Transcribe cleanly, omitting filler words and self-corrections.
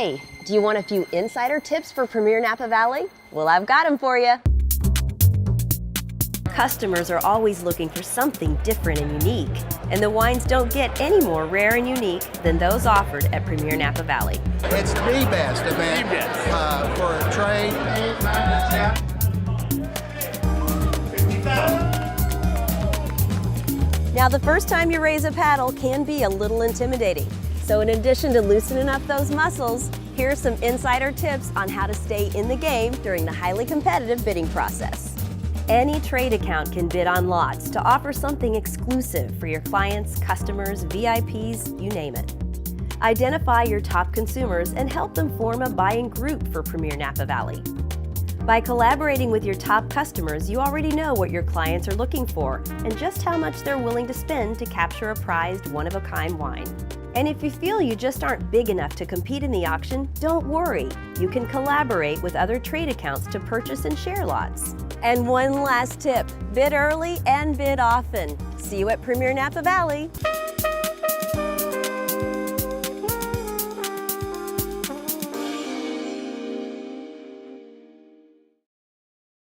Hey, do you want a few insider tips for Premiere Napa Valley? Well, I've got them for you. Customers are always looking for something different and unique, and the wines don't get any more rare and unique than those offered at Premiere Napa Valley. It's the best event for a trade. Now, the first time you raise a paddle can be a little intimidating. So in addition to loosening up those muscles, here are some insider tips on how to stay in the game during the highly competitive bidding process. Any trade account can bid on lots to offer something exclusive for your clients, customers, VIPs, you name it. Identify your top consumers and help them form a buying group for Premiere Napa Valley. By collaborating with your top customers, you already know what your clients are looking for and just how much they're willing to spend to capture a prized, one-of-a-kind wine. And if you feel you just aren't big enough to compete in the auction, don't worry. You can collaborate with other trade accounts to purchase and share lots. And one last tip, bid early and bid often. See you at Premiere Napa Valley.